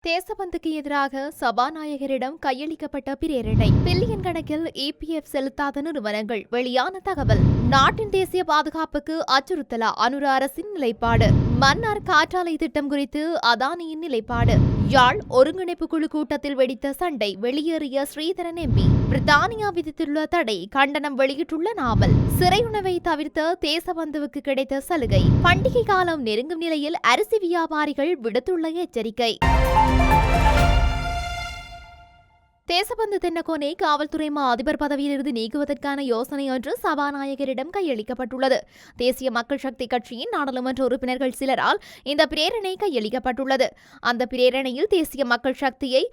தேசபந்துக்கு எதிராக சபாநாயகரிடம் கையளிக்கப்பட்ட பிரேரணை. பில்லியன் கணக்கில் EPF செலுத்தாத நிறுவனங்கள். வெளியான தகவல். நாட்டின் தேசிய பாதுகாப்புக்கு அச்சுறுத்தலா அனுர அரசின் நிலைப்பாடு. மன்னார் காற்றாலை திட்டம் குறித்து அதானியின் நிலைப்பாடு. யாழ் ஒருங்கிணைப்பு குழு கூட்டத்தில் வெடித்த சண்டை. வெளியேறிய ஸ்ரீதரன் MP. பிரித்தானியா விதித்துள்ள தடை கண்டனம் வெளியிட்டுள்ள நாவல். சிறையுணவை தவிர்த்த தேசபந்துவுக்கு கிடைத்த சலுகை. பண்டிகை காலம் நெருங்கும் நிலையில் அரிசி வியாபாரிகள் விடுத்துள்ள எச்சரிக்கை. தேசபந்து தென்னகோனை காவல்துறை அதிபர் பதவியிலிருந்து நீக்குவதற்கான யோசனை ஒன்று சபாநாயகரிடம் கையளிக்கப்பட்டுள்ளது. தேசிய மக்கள் சக்தி கட்சியின் நாடாளுமன்ற உறுப்பினர்கள் சிலரால் இந்த பிரேரணை கையளிக்கப்பட்டுள்ளது. அந்த பிரேரணையில் தேசிய மக்கள் சக்தியை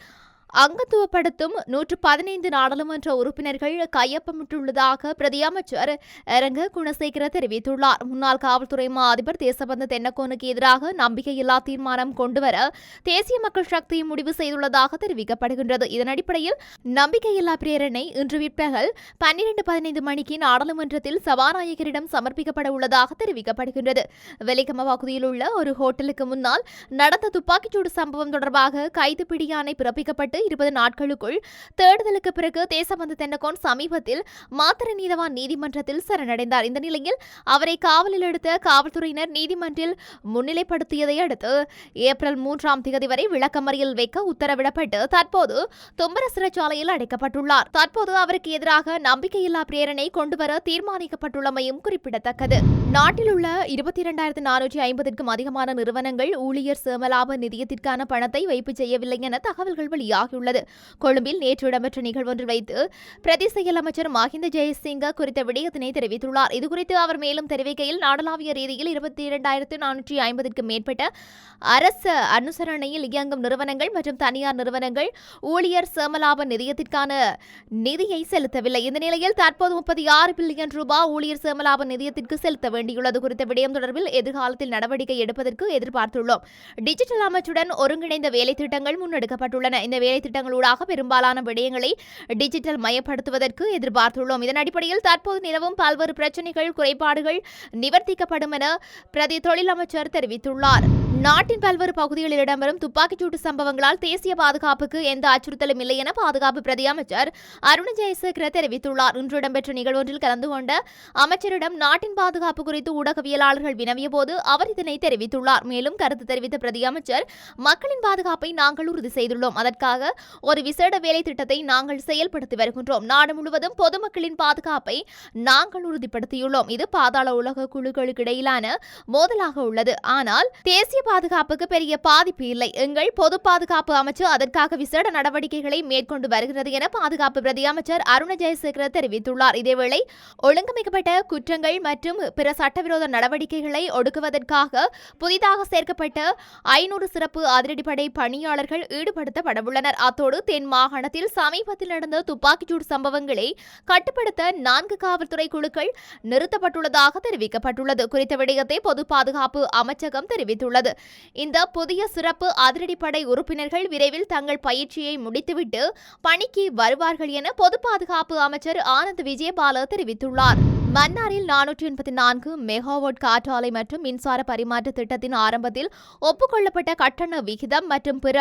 அங்கத்துவப்படுத்தும் 115 நாடாளுமன்ற உறுப்பினர்கள் கையொப்பமிட்டுள்ளதாக பிரதி அமைச்சர் அரங்க குணசேகர தெரிவித்துள்ளார். முன்னாள் காவல்துறை அதிபர் தேசபந்து தென்னகோனுக்கு எதிராக நம்பிக்கையில்லா தீர்மானம் கொண்டுவர தேசிய மக்கள் சக்தி முடிவு செய்துள்ளதாக தெரிவிக்கப்படுகின்றது. இதன் அடிப்படையில் நம்பிக்கையில்லா பிரேரணை இன்று பிற்பகல் 12:15 மணிக்கு நாடாளுமன்றத்தில் சபாநாயகரிடம் சமர்ப்பிக்கப்பட உள்ளதாக தெரிவிக்கப்படுகின்றது. வெலிகம பகுதியில் உள்ள ஒரு ஹோட்டலுக்கு முன்னால் நடந்த துப்பாக்கிச்சூடு சம்பவம் தொடர்பாக கைது பிடியாணை பிறப்பிக்கப்பட்டு 20 நாட்களுக்குள் தேடுதலுக்கு பிறகு தேசபந்து தென்னகோன் சமீபத்தில் மாத்தறை நீதவான் நீதிமன்றத்தில் சரணடைந்தார். இந்த நிலையில் அவரை காவலில் எடுத்த காவல்துறையினர் நீதிமன்றில் முன்னிலைப்படுத்தியதை அடுத்து ஏப்ரல் 3ஆம் தேதி வரை விளக்கமறியல் வைக்க உத்தரவிடப்பட்டு தற்போது தும்பர சிறைச்சாலையில் அடைக்கப்பட்டுள்ளார். தற்போது அவருக்கு எதிராக நம்பிக்கையில்லா பிரேரணை கொண்டுவர தீர்மானிக்கப்பட்டுள்ளமையும் குறிப்பிடத்தக்கது. நாட்டில் உள்ள 22,450க்கும் அதிகமான நிறுவனங்கள் ஊழியர் சேமலாப நிதியத்திற்கான பணத்தை வைப்பு செய்யவில்லை என தகவல்கள் வெளியாகியுள்ளது. கொழும்பில் நேற்று இடம்பெற்ற நிகழ்வொன்றில் வைத்து பிரதி செயல் அமைச்சர் மஹிந்த ஜெயசிங்க குறித்த விடயத்தினை தெரிவித்துள்ளார். இதுகுறித்து அவர் மேலும் தெரிவிக்கையில், நாடளாவிய ரீதியில் 22,450க்கும் மேற்பட்ட அரசு அனுசரணையில் இயங்கும் நிறுவனங்கள் மற்றும் தனியார் நிறுவனங்கள் ஊழியர் சேமலாப நிதியத்திற்கான நிதியை செலுத்தவில்லை. இந்த நிலையில் தற்போது 36 பில்லியன் ரூபாய் ஊழியர் சேமலாப நிதியத்திற்கு செலுத்த வேண்டியுள்ளது குறித்த விடயம் தொடர்பில் எதிர்காலத்தில் நடவடிக்கை எடுப்பதற்கு எதிர்பார்த்துள்ளோம். டிஜிட்டல் அமைச்சுடன் ஒருங்கிணைந்த வேலை திட்டங்கள் முன்னெடுக்கப்பட்டுள்ளன. இந்த வேலை திட்டங்களூடாக பெரும்பாலான விடயங்களை டிஜிட்டல் மயப்படுத்துவதற்கு எதிர்பார்த்துள்ளோம். இதன் அடிப்படையில் தற்போது நிலவும் பல்வேறு பிரச்சினைகள் குறைபாடுகள் நிவர்த்திக்கப்படும் என பிரதி தொழில் அமைச்சர் தெரிவித்துள்ளார். நாட்டின் பல்வேறு பகுதிகளில் இடம்பெறும் துப்பாக்கிச்சூட்டு சம்பவங்களால் தேசிய பாதுகாப்புக்கு எந்த அச்சுறுத்தலும் இல்லை என பாதுகாப்பு பிரதி அமைச்சர் அருண் ஜெயசேகர தெரிவித்துள்ளார். இன்று இடம்பெற்ற நிகழ்வொன்றில் கலந்து கொண்ட அமைச்சரிடம் நாட்டின் பாதுகாப்பு குறித்து ஊடகவியலாளர்கள் வினவிய போது அவர் இதனை தெரிவித்துள்ளார். மேலும் கருத்து தெரிவித்த பிரதி அமைச்சர், மக்களின் பாதுகாப்பை நாங்கள் உறுதி செய்துள்ளோம். அதற்காக ஒரு விசேட வேலை திட்டத்தை நாங்கள் செயல்படுத்தி வருகின்றோம். நாடு முழுவதும் பொதுமக்களின் பாதுகாப்பை நாங்கள் உறுதிப்படுத்தியுள்ளோம். இது பாதாள உலக குழுக்களுக்கு இடையிலான மோதலாக உள்ளது. ஆனால் தேசிய பாதுகாப்புக்கு பெரிய பாதிப்பு இல்லை. எங்கள் பொது பாதுகாப்பு அமைச்சு அதற்காக விசேட நடவடிக்கைகளை மேற்கொண்டு வருகிறது என பாதுகாப்பு பிரதி அமைச்சர் அருண் ஜெயசேகர தெரிவித்துள்ளார். இதேவேளை ஒழுங்கமைக்கப்பட்ட குற்றங்கள் மற்றும் பிற சட்டவிரோத நடவடிக்கைகளை ஒடுக்குவதற்காக புதிதாக சேர்க்கப்பட்ட 500 சிறப்பு அதிரடிப்படை பணியாளர்கள் ஈடுபடுத்தப்படவுள்ளனர். அத்தோடு தென் மாகாணத்தில் சமீபத்தில் நடந்த துப்பாக்கிச்சூடு சம்பவங்களை கட்டுப்படுத்த 4 காவல்துறை குழுக்கள் நிறுத்தப்பட்டுள்ளதாக தெரிவிக்கப்பட்டுள்ளது. குறித்த விடயத்தை பொது பாதுகாப்பு அமைச்சகம் தெரிவித்துள்ளது. இந்த புதிய சிறப்பு அதிரடிப்படை உறுப்பினர்கள் விரைவில் தங்கள் பயிற்சியை முடித்துவிட்டு பணிக்கு வருவார்கள் என பொது பாதுகாப்பு அமைச்சர் ஆனந்த் விஜயபால தெரிவித்துள்ளார். மன்னாரில் 484 மெகாவாட் காற்றாலை மற்றும் மின்சார பரிமாற்ற திட்டத்தின் ஆரம்பத்தில் ஒப்புக்கொள்ளப்பட்ட கட்டண விகிதம் மற்றும் பிற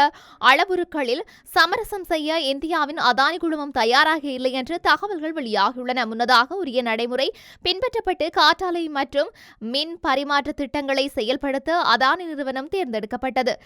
அளவுருக்களில் சமரசம் செய்ய இந்தியாவின் அதானி குழுமம் தயாராக இல்லை என்று தகவல்கள் வெளியாகியுள்ளன. முன்னதாக உரிய நடைமுறை பின்பற்றப்பட்டு காற்றாலை மற்றும் மின் பரிமாற்ற திட்டங்களை செயல்படுத்த அதானி நிறுவனம் தேர்ந்தெடுக்கப்பட்டது.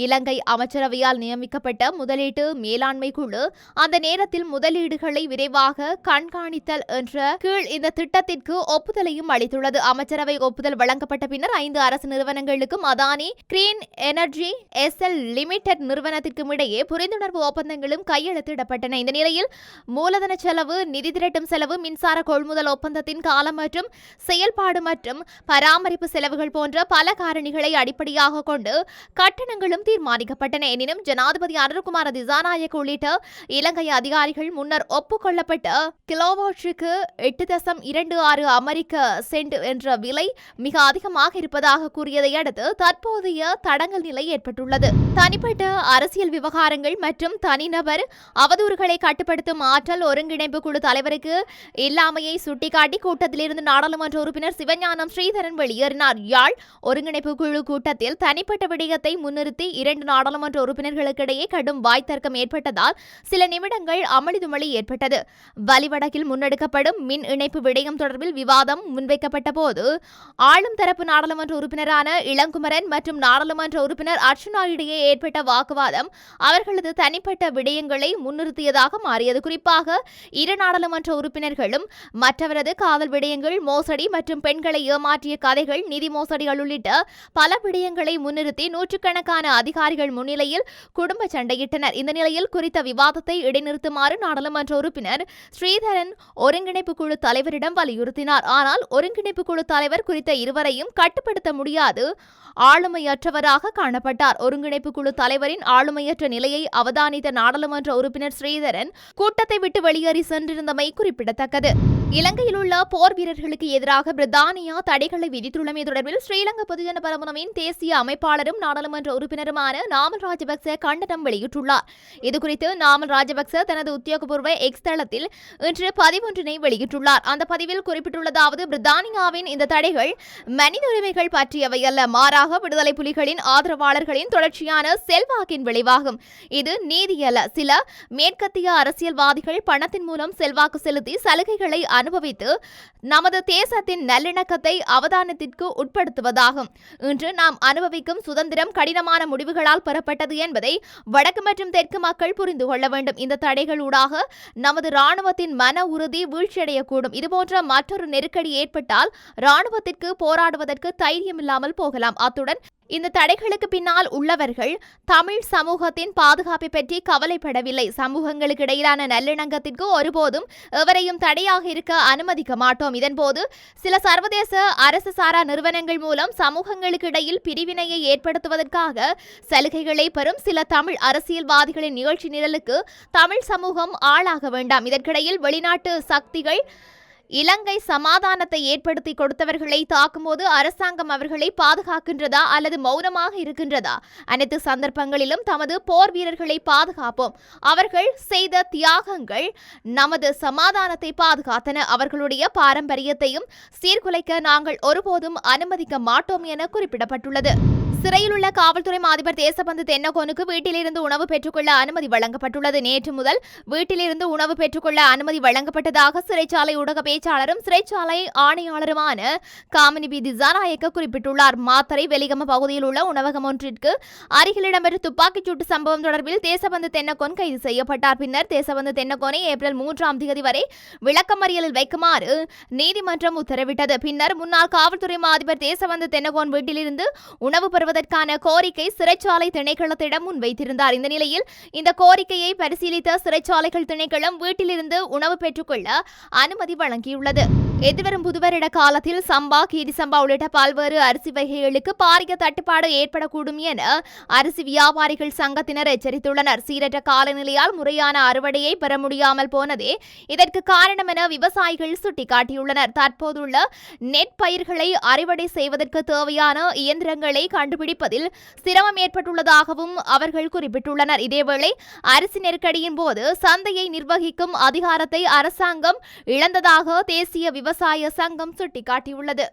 இலங்கை அமைச்சரவையால் நியமிக்கப்பட்ட முதலீட்டு மேலாண்மை குழு அந்த நேரத்தில் முதலீடுகளை விரைவாக கண்காணித்தல் என்ற கீழ் இந்த திட்டத்திற்கு ஒப்புதலையும் அளித்துள்ளது. அமைச்சரவை ஒப்புதல் வழங்கப்பட்ட பின்னர் 5 அரசு நிறுவனங்களுக்கும் Adani green energy SL limited நிறுவனத்திற்கும் இடையே புரிந்துணர்வு ஒப்பந்தங்களும் கையெழுத்திடப்பட்டன. இந்த நிலையில் மூலதன செலவு, நிதி திரட்டும் செலவு, மின்சார கொள்முதல் ஒப்பந்தத்தின் காலம் மற்றும் செயல்பாடு மற்றும் பராமரிப்பு செலவுகள் போன்ற பல காரணிகளை அடிப்படையாக கொண்டு கட்டணங்களும் தீர்மானிக்கப்பட்டன. எனினும் ஜனாதிபதி அனுரகுமார திசாநாயக்க உள்ளிட்ட இலங்கை அதிகாரிகள் முன்னர் ஒப்புக்கொள்ளப்பட்ட கிலோவாட்டுக்கு 8.2 1.6 அமெரிக்க சென்ட் என்ற விலை மிக அதிகமாக இருப்பதாக கூறியதை அடுத்து தற்போதைய தடங்கல் நிலை ஏற்பட்டுள்ளது. தனிப்பட்ட அரசியல் விவகாரங்கள் மற்றும் தனிநபர் அவதூறுகளை கட்டுப்படுத்தும் ஆற்றல் ஒருங்கிணைப்பு குழு தலைவருக்கு இல்லாமையை சுட்டிக்காட்டி கூட்டத்திலிருந்து நாடாளுமன்ற உறுப்பினர் சிவஞானம் ஸ்ரீதரன் வெளியேறினார். யாழ் ஒருங்கிணைப்பு குழு கூட்டத்தில் தனிப்பட்ட விடயத்தை முன்னிறுத்தி 2 நாடாளுமன்ற உறுப்பினர்களுக்கிடையே கடும் வாய்த்தர்க்கம் ஏற்பட்டதால் சில நிமிடங்கள் அமளிதுமளி ஏற்பட்டது. வலிவடக்கில் முன்னெடுக்கப்படும் மின் இணைப்பு விடயம் தொடர்பில் விவாதம் முன்வைக்கப்பட்ட போது ஆளும் தரப்பு நாடாளுமன்ற உறுப்பினரான இளங்குமரன் மற்றும் நாடாளுமன்ற உறுப்பினர் அர்ச்சுனா இடையே ஏற்பட்ட வாக்குவாதம் அவர்களது தனிப்பட்ட விடயங்களை முன்னிறுத்தியதாக மாறியது. குறிப்பாக 2 நாடாளுமன்ற உறுப்பினர்களும் மற்றவரது காதல் விடயங்கள், மோசடி மற்றும் பெண்களை ஏமாற்றிய கதைகள், நிதி மோசடிகள் உள்ளிட்ட பல விடயங்களை முன்னிறுத்தி நூற்றுக்கணக்கான அதிகாரிகள் முன்னிலையில் குடும்ப சண்டையிட்டனர். இந்த நிலையில் குறித்த விவாதத்தை இடைநிறுத்துமாறு நாடாளுமன்ற உறுப்பினர் ஸ்ரீதரன் ஒருங்கிணைப்பு குழு தலைவரிடம் வலியுறுத்தினார். ஆனால் ஒருங்கிணைப்பு குழு தலைவர் குறித்த இருவரையும் கட்டுப்படுத்த முடியாது ஆளுமையற்றவராக காணப்பட்டார். ஒருங்கிணைப்பு குழு தலைவரின் ஆளுமையற்ற நிலையை அவதானித்த நாடாளுமன்ற உறுப்பினர் ஸ்ரீதரன் கூட்டத்தை விட்டு வெளியேறி சென்றிருந்தமை குறிப்பிடத்தக்கது. இலங்கையில் உள்ள போர் வீரர்களுக்கு எதிராக பிரித்தானியா தடைகளை விதித்துள்ளமை தொடர்பில் ஸ்ரீலங்கா பொதுஜன பெரமுனவின் தேசிய அமைப்பாளரும் நாடாளுமன்ற உறுப்பினருமான நாமல் ராஜபக்ச கண்டனம் வெளியிட்டுள்ளார். இதுகுறித்து நாமல் ராஜபக்ச தனது உத்தியோகபூர்வ எக்ஸ் தளத்தில் இன்று பதிவொன்றினை வெளியிட்டுள்ளார். அந்த பதிவில் குறிப்பிட்டுள்ளதாவது, பிரித்தானியாவின் இந்த தடைகள் மனித உரிமைகள் பற்றியவை அல்ல, மாறாக விடுதலை புலிகளின் ஆதரவாளர்களின் தொடர்ச்சியான செல்வாக்கின் விளைவாகும். இது நீதியல்ல. சில மேற்கத்திய அரசியல்வாதிகள் பணத்தின் மூலம் செல்வாக்கு செலுத்தி சலுகைகளை அனுபவித்து நமது தேசத்தின் நல்லிணக்கத்தை அவதானத்திற்கு உட்படுத்துவதாகும். இன்று நாம் அனுபவிக்கும் சுதந்திரம் கடினமான முடிவுகளால் பெறப்பட்டது என்பதை வடக்கு மற்றும் தெற்கு மக்கள் புரிந்து கொள்ள வேண்டும். இந்த தடைகளூடாக நமது இராணுவத்தின் மன உறுதி வீழ்ச்சியடையக்கூடும். இதுபோன்ற மற்றொரு நெருக்கடி ஏற்பட்டால் இராணுவத்திற்கு போராடுவதற்கு தைரியமில்லாமல் போகலாம். அத்துடன் இந்த தடைகளுக்கு பின்னால் உள்ளவர்கள் தமிழ் சமூகத்தின் பாதுகாப்பை பற்றி கவலைப்படவில்லை. சமூகங்களுக்கு இடையிலான நல்லிணக்கத்திற்கு ஒருபோதும் எவரையும் தடையாக இருக்க அனுமதிக்க மாட்டோம். இதன்போது சில சர்வதேச அரசு சாரா நிறுவனங்கள் மூலம் சமூகங்களுக்கு இடையில் பிரிவினையை ஏற்படுத்துவதற்காக சலுகைகளை பெறும் சில தமிழ் அரசியல்வாதிகளின் நிகழ்ச்சி நிரலுக்கு தமிழ் சமூகம் ஆளாக வேண்டாம். இதற்கிடையில் வெளிநாட்டு சக்திகள் இலங்கை சமாதானத்தை ஏற்படுத்தி கொடுத்தவர்களை தாக்கும்போது அரசாங்கம் அவர்களை பாதுகாக்கின்றதா அல்லது மௌனமாக இருக்கின்றதா? அனைத்து சந்தர்ப்பங்களிலும் தமது போர் வீரர்களை பாதுகாப்போம். அவர்கள் செய்த தியாகங்கள் நமது சமாதானத்தை பாதுகாத்தன. அவர்களுடைய பாரம்பரியத்தையும் சீர்குலைக்க நாங்கள் ஒருபோதும் அனுமதிக்க மாட்டோம் என குறிப்பிடப்பட்டுள்ளது. சிறையில் உள்ள காவல்துறை அதிபர் தேசபந்து தென்னகோனுக்கு வீட்டிலிருந்து உணவு பெற்றுக்கொள்ள அனுமதி வழங்கப்பட்டுள்ளது. நேற்று முதல் வீட்டிலிருந்து உணவு பெற்றுக்கொள்ள அனுமதி வழங்கப்பட்டதாக சிறைச்சாலை ஊடக பேச்சாளரும் சிறைச்சாலை ஆணையாளருமான காமினி திசாநாயக்க குறிப்பிட்டுள்ளார். மாத்தறை வெலிகம பகுதியில் உள்ள உணவகம் ஒன்றிற்கு அருகில் இடம்பெற்ற துப்பாக்கிச் சூட்டு சம்பவம் தொடர்பில் தேசபந்து தென்னகோன் கைது செய்யப்பட்டார். பின்னர் தேசபந்து தென்னகோனை ஏப்ரல் 3ஆம் தேதி வரை விளக்கமறியலில் வைக்குமாறு நீதிமன்றம் உத்தரவிட்டது. பின்னர் முன்னாள் காவல்துறை அதிபர் தேசபந்து தென்னகோன் வீட்டிலிருந்து உணவு பெறுவதற்கான கோரிக்கை சிறைச்சாலை திணைக்களத்திடம் முன்வைத்திருந்தார். இந்த நிலையில் இந்த கோரிக்கையை பரிசீலித்த சிறைச்சாலைகள் திணைக்களம் வீட்டிலிருந்து உணவு பெற்றுக்கொள்ள அனுமதி வழங்கியுள்ளது. எதிர்வரும் புதுவருட காலத்தில் சம்பா, கீரி சம்பா உள்ளிட்ட பல்வேறு அரிசி வகைகளுக்கு பாரிய தட்டுப்பாடு ஏற்படக்கூடும் என அரிசி வியாபாரிகள் சங்கத்தினர் எச்சரித்துள்ளனர். சீரற்ற காலநிலையால் முறையான அறுவடையை பெற முடியாமல் போனதே இதற்கு காரணம் என விவசாயிகள் சுட்டிக்காட்டியுள்ளனர். தற்போதுள்ள நெற்பயிர்களை அறுவடை செய்வதற்கு தேவையான இயந்திரங்களை கண்டுபிடிப்பதில் சிரமம் ஏற்பட்டுள்ளதாகவும் அவர்கள் குறிப்பிட்டுள்ளனர். இதேவேளை அரிசி நெருக்கடியின் போது சந்தையை நிர்வகிக்கும் அதிகாரத்தை அரசாங்கம் இழந்ததாக தேசிய விவசாய சங்கம் சுட்டிக்காட்டியுள்ளது.